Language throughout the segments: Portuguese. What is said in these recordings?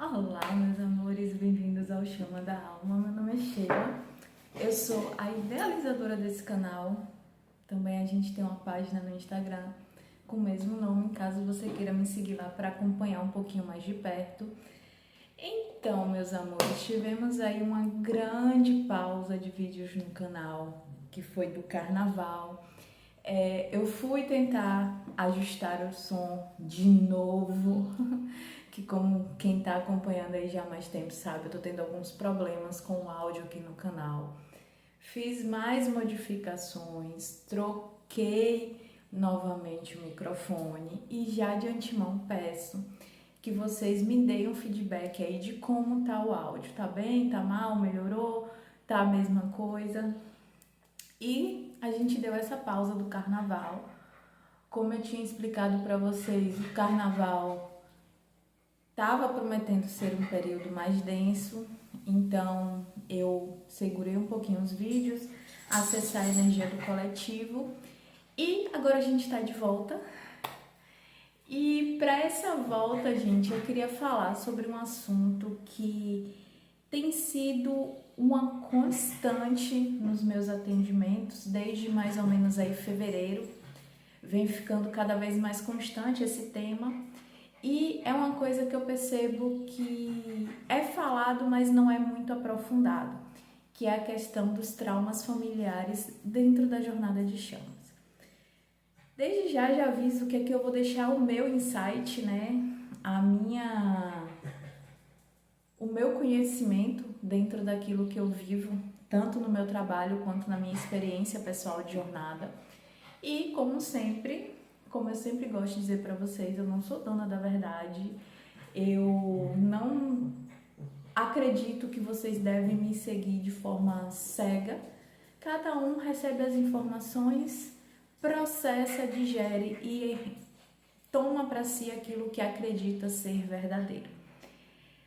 Olá, meus amores, bem-vindos ao Chama da Alma. Meu nome é Sheila, eu sou a idealizadora desse canal. Também a gente tem uma página no Instagram com o mesmo nome, caso você queira me seguir lá para acompanhar um pouquinho mais de perto. Então, meus amores, tivemos aí uma grande pausa de vídeos no canal, que foi do carnaval. Eu fui tentar ajustar o som de novo, que como quem tá acompanhando aí já há mais tempo sabe, eu tô tendo alguns problemas com o áudio aqui no canal. Fiz mais modificações, troquei novamente o microfone e já de antemão peço que vocês me deem um feedback aí de como tá o áudio. Tá bem? Tá mal? Melhorou? Tá a mesma coisa? E a gente deu essa pausa do carnaval. Como eu tinha explicado para vocês, o carnaval estava prometendo ser um período mais denso, então eu segurei um pouquinho os vídeos, acessar a energia do coletivo e agora a gente está de volta. E para essa volta, gente, eu queria falar sobre um assunto que tem sido uma constante nos meus atendimentos desde mais ou menos aí fevereiro. Vem ficando cada vez mais constante esse tema e é uma coisa que eu percebo que é falado, mas não é muito aprofundado, que é a questão dos traumas familiares dentro da jornada de chamas. Desde já aviso que aqui eu vou deixar o meu insight, né? O meu conhecimento dentro daquilo que eu vivo, tanto no meu trabalho quanto na minha experiência pessoal de jornada. E como sempre, como eu sempre gosto de dizer para vocês, eu não sou dona da verdade. Eu não acredito que vocês devem me seguir de forma cega. Cada um recebe as informações, processa, digere e toma para si aquilo que acredita ser verdadeiro.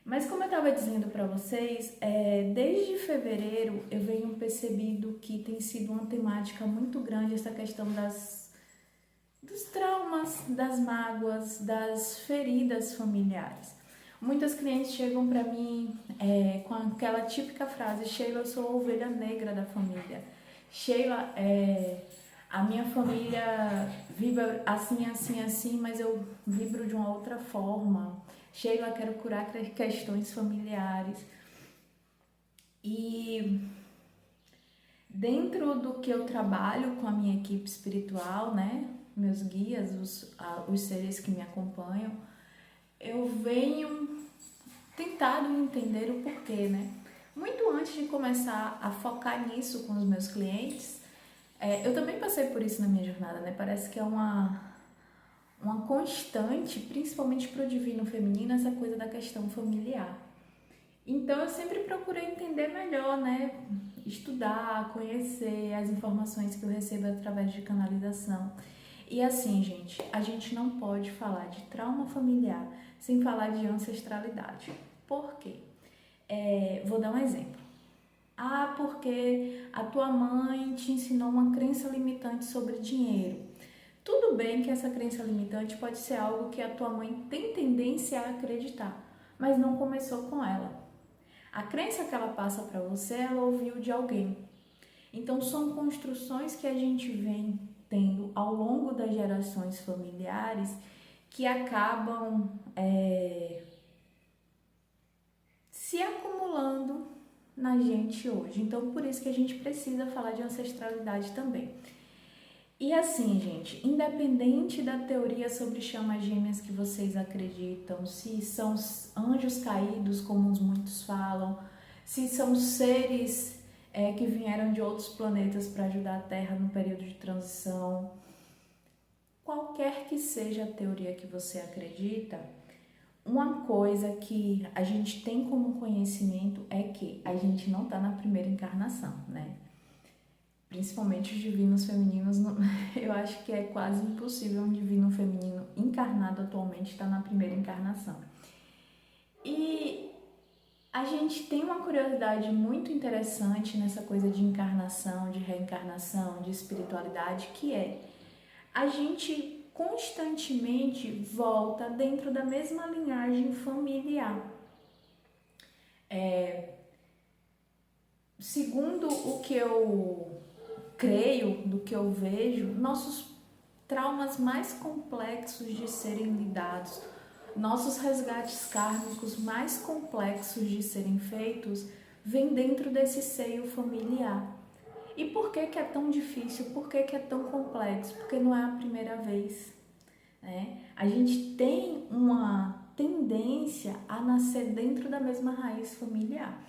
Mas como eu estava dizendo para vocês, desde fevereiro eu venho percebido que tem sido uma temática muito grande essa questão dos traumas, das mágoas, das feridas familiares. Muitas clientes chegam para mim com aquela típica frase: Sheila, eu sou a ovelha negra da família. Sheila, a minha família vibra assim, assim, assim, mas eu vibro de uma outra forma. Sheila, quero curar questões familiares. E dentro do que eu trabalho com a minha equipe espiritual, né, meus guias, os seres que me acompanham, eu venho tentado entender o porquê, né? Muito antes de começar a focar nisso com os meus clientes, eu também passei por isso na minha jornada, né? Parece que é uma constante, principalmente para o divino feminino, essa coisa da questão familiar. Então eu sempre procurei entender melhor, né? Estudar, conhecer as informações que eu recebo através de canalização. E assim, gente, a gente não pode falar de trauma familiar sem falar de ancestralidade. Por quê? Vou dar um exemplo. Porque a tua mãe te ensinou uma crença limitante sobre dinheiro. Tudo bem que essa crença limitante pode ser algo que a tua mãe tem tendência a acreditar, mas não começou com ela. A crença que ela passa para você, ela ouviu de alguém. Então, são construções que a gente vem tendo ao longo das gerações familiares que acabam se acumulando na gente hoje. Então, por isso que a gente precisa falar de ancestralidade também. E assim, gente, independente da teoria sobre chamas gêmeas que vocês acreditam, se são anjos caídos, como muitos falam, se são seres que vieram de outros planetas para ajudar a Terra no período de transição, qualquer que seja a teoria que você acredita, uma coisa que a gente tem como conhecimento é que a gente não está na primeira encarnação, né? Principalmente os divinos femininos, eu acho que é quase impossível um divino feminino encarnado atualmente estar na primeira encarnação. E a gente tem uma curiosidade muito interessante nessa coisa de encarnação, de reencarnação, de espiritualidade, que a gente constantemente volta dentro da mesma linhagem familiar. Segundo o que eu creio, do que eu vejo, nossos traumas mais complexos de serem lidados, nossos resgates kármicos mais complexos de serem feitos, vêm dentro desse seio familiar. E por que que é tão difícil? Por que que é tão complexo? Porque não é a primeira vez, né? A gente tem uma tendência a nascer dentro da mesma raiz familiar.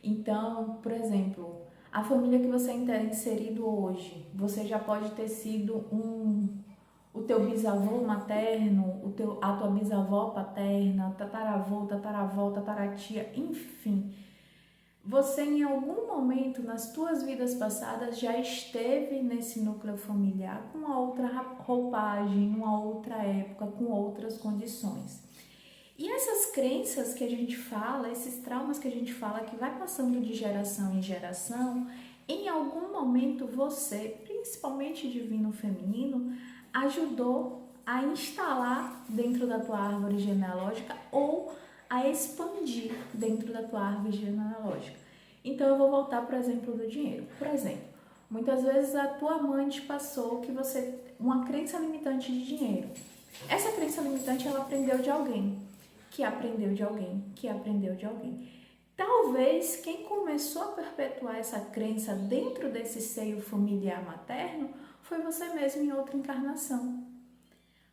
Então, por exemplo, a família que você está inserido hoje, você já pode ter sido o teu bisavô materno, a tua bisavó paterna, tataravô, tataravó, tataratia, enfim. Você em algum momento nas tuas vidas passadas já esteve nesse núcleo familiar com uma outra roupagem, uma outra época, com outras condições. E essas crenças que a gente fala, esses traumas que a gente fala, que vai passando de geração em geração, em algum momento você, principalmente divino feminino, ajudou a instalar dentro da tua árvore genealógica ou a expandir dentro da tua árvore genealógica. Então eu vou voltar para o exemplo do dinheiro. Por exemplo, muitas vezes a tua mãe te passou que você uma crença limitante de dinheiro. Essa crença limitante ela aprendeu de alguém, que aprendeu de alguém, que aprendeu de alguém. Talvez quem começou a perpetuar essa crença dentro desse seio familiar materno foi você mesmo em outra encarnação.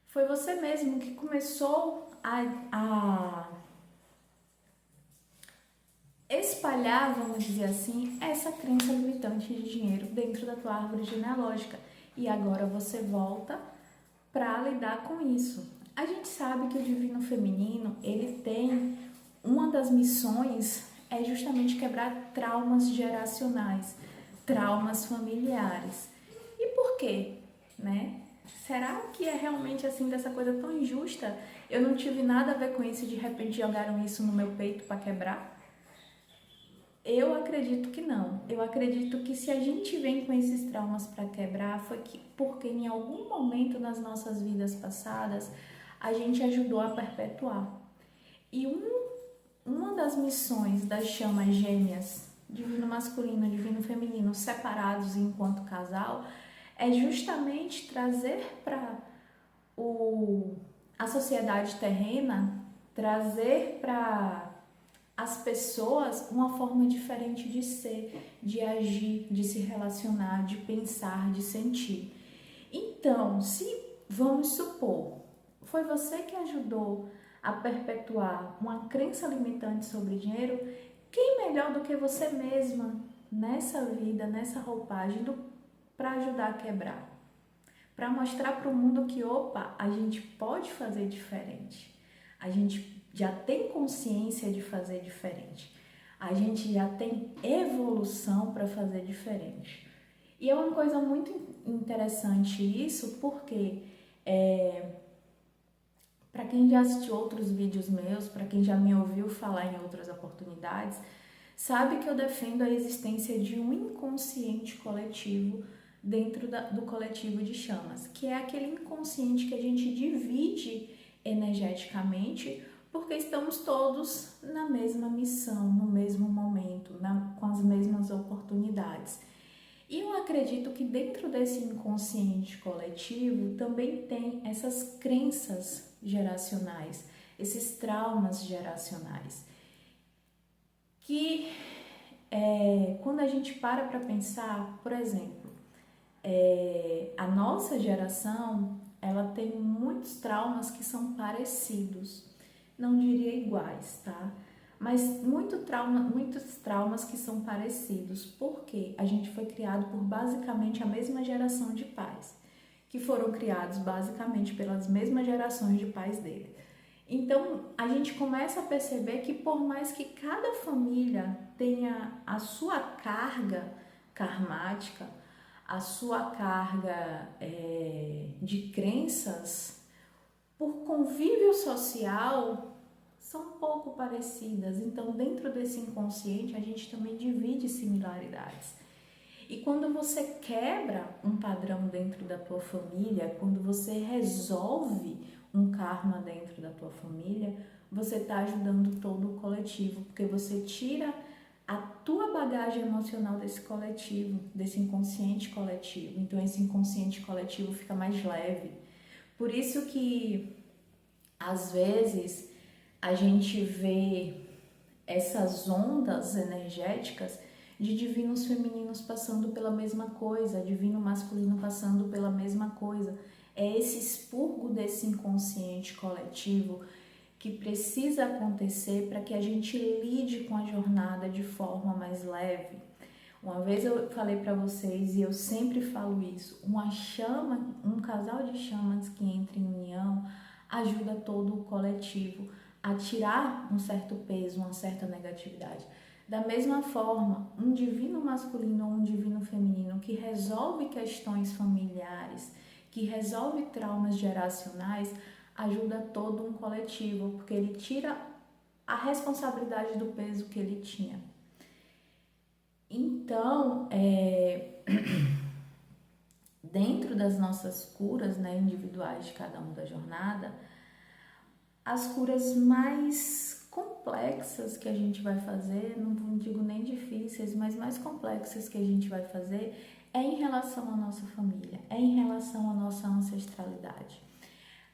Foi você mesmo que começou a espalhar, vamos dizer assim, essa crença limitante de dinheiro dentro da tua árvore genealógica. E agora você volta para lidar com isso. A gente sabe que o divino feminino, ele tem uma das missões é justamente quebrar traumas geracionais, traumas familiares. E por quê, né? Será que é realmente assim dessa coisa tão injusta? Eu não tive nada a ver com isso e de repente jogaram isso no meu peito para quebrar? Eu acredito que não. Eu acredito que se a gente vem com esses traumas para quebrar, foi porque em algum momento nas nossas vidas passadas a gente ajudou a perpetuar. E uma das missões das chamas gêmeas, divino masculino e divino feminino, separados enquanto casal, é justamente trazer para a sociedade terrena, trazer para as pessoas uma forma diferente de ser, de agir, de se relacionar, de pensar, de sentir. Então, se vamos supor, foi você que ajudou a perpetuar uma crença limitante sobre dinheiro, quem melhor do que você mesma nessa vida, nessa roupagem, para ajudar a quebrar? Para mostrar para o mundo que, opa, a gente pode fazer diferente. A gente já tem consciência de fazer diferente. A gente já tem evolução para fazer diferente. E é uma coisa muito interessante isso, porque para quem já assistiu outros vídeos meus, para quem já me ouviu falar em outras oportunidades, sabe que eu defendo a existência de um inconsciente coletivo dentro do coletivo de chamas, que é aquele inconsciente que a gente divide energeticamente, porque estamos todos na mesma missão, no mesmo momento, com as mesmas oportunidades. E eu acredito que dentro desse inconsciente coletivo também tem essas crenças geracionais, esses traumas geracionais, que quando a gente para pensar, por exemplo, a nossa geração, ela tem muitos traumas que são parecidos, não diria iguais, tá? Mas muitos traumas que são parecidos, porque a gente foi criado por basicamente a mesma geração de pais, que foram criados basicamente pelas mesmas gerações de pais dele. Então, a gente começa a perceber que por mais que cada família tenha a sua carga karmática, a sua carga de crenças, por convívio social, são pouco parecidas. Então, dentro desse inconsciente, a gente também divide similaridades. E quando você quebra um padrão dentro da tua família, quando você resolve um karma dentro da tua família, você está ajudando todo o coletivo, porque você tira a tua bagagem emocional desse coletivo, desse inconsciente coletivo. Então esse inconsciente coletivo fica mais leve. Por isso que às vezes a gente vê essas ondas energéticas de divinos femininos passando pela mesma coisa, divino masculino passando pela mesma coisa. É esse expurgo desse inconsciente coletivo que precisa acontecer para que a gente lide com a jornada de forma mais leve. Uma vez eu falei para vocês, e eu sempre falo isso, uma chama, um casal de chamas que entra em união ajuda todo o coletivo a tirar um certo peso, uma certa negatividade. Da mesma forma, um divino masculino ou um divino feminino que resolve questões familiares, que resolve traumas geracionais, ajuda todo um coletivo, porque ele tira a responsabilidade do peso que ele tinha. Então, dentro das nossas curas, né, individuais de cada um da jornada, as curas mais complexas que a gente vai fazer, não digo nem difíceis, mas mais complexas que a gente vai fazer é em relação à nossa família, é em relação à nossa ancestralidade.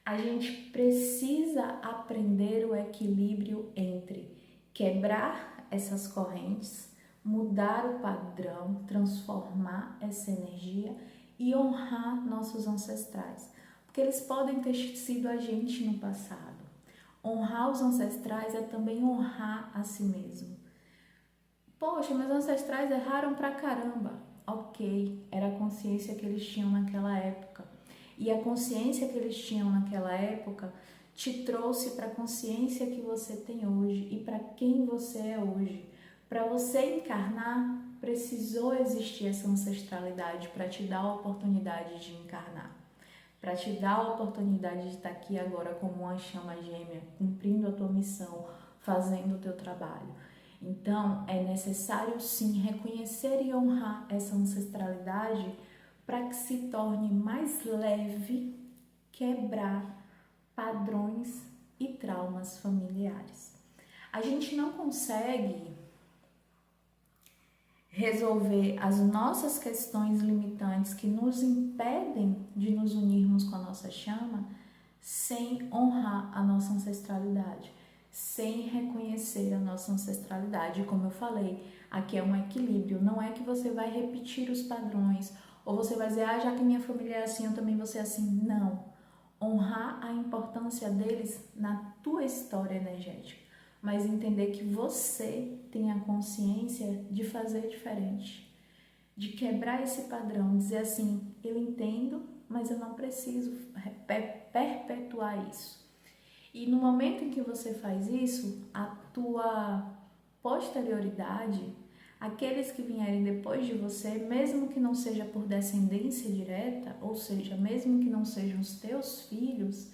A gente precisa aprender o equilíbrio entre quebrar essas correntes, mudar o padrão, transformar essa energia e honrar nossos ancestrais, porque eles podem ter sido a gente no passado. Honrar os ancestrais é também honrar a si mesmo. Poxa, meus ancestrais erraram pra caramba. Ok, era a consciência que eles tinham naquela época. E a consciência que eles tinham naquela época te trouxe para a consciência que você tem hoje e para quem você é hoje. Para você encarnar, precisou existir essa ancestralidade para te dar a oportunidade de encarnar. Para te dar a oportunidade de estar aqui agora como uma chama gêmea, cumprindo a tua missão, fazendo o teu trabalho. Então, é necessário sim reconhecer e honrar essa ancestralidade para que se torne mais leve quebrar padrões e traumas familiares. A gente não consegue resolver as nossas questões limitantes que nos impedem de nos unirmos com a nossa chama sem honrar a nossa ancestralidade, sem reconhecer a nossa ancestralidade. Como eu falei, aqui é um equilíbrio, não é que você vai repetir os padrões ou você vai dizer, já que minha família é assim, eu também vou ser assim. Não. Honrar a importância deles na tua história energética, mas entender que você tem a consciência de fazer diferente, de quebrar esse padrão, dizer assim, eu entendo, mas eu não preciso perpetuar isso. E no momento em que você faz isso, a tua posterioridade, aqueles que vierem depois de você, mesmo que não seja por descendência direta, ou seja, mesmo que não sejam os teus filhos,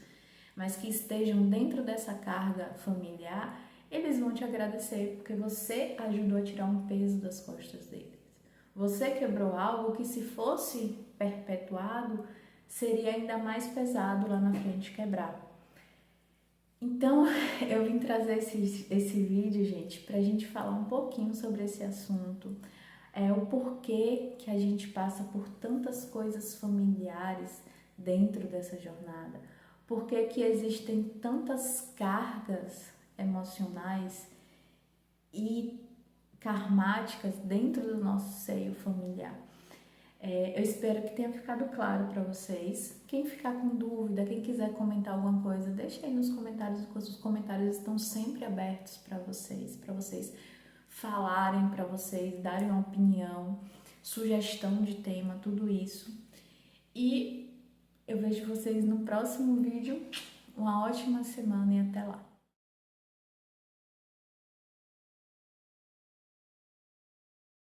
mas que estejam dentro dessa carga familiar, eles vão te agradecer, porque você ajudou a tirar um peso das costas deles. Você quebrou algo que, se fosse perpetuado, seria ainda mais pesado lá na frente quebrar. Então, eu vim trazer esse vídeo, gente, pra gente falar um pouquinho sobre esse assunto. O porquê que a gente passa por tantas coisas familiares dentro dessa jornada. Por que que existem tantas cargas emocionais e karmáticas dentro do nosso seio familiar. Eu espero que tenha ficado claro para vocês. Quem ficar com dúvida, quem quiser comentar alguma coisa, deixe aí nos comentários, os comentários estão sempre abertos para vocês falarem, para vocês darem uma opinião, sugestão de tema, tudo isso. E eu vejo vocês no próximo vídeo. Uma ótima semana e até lá!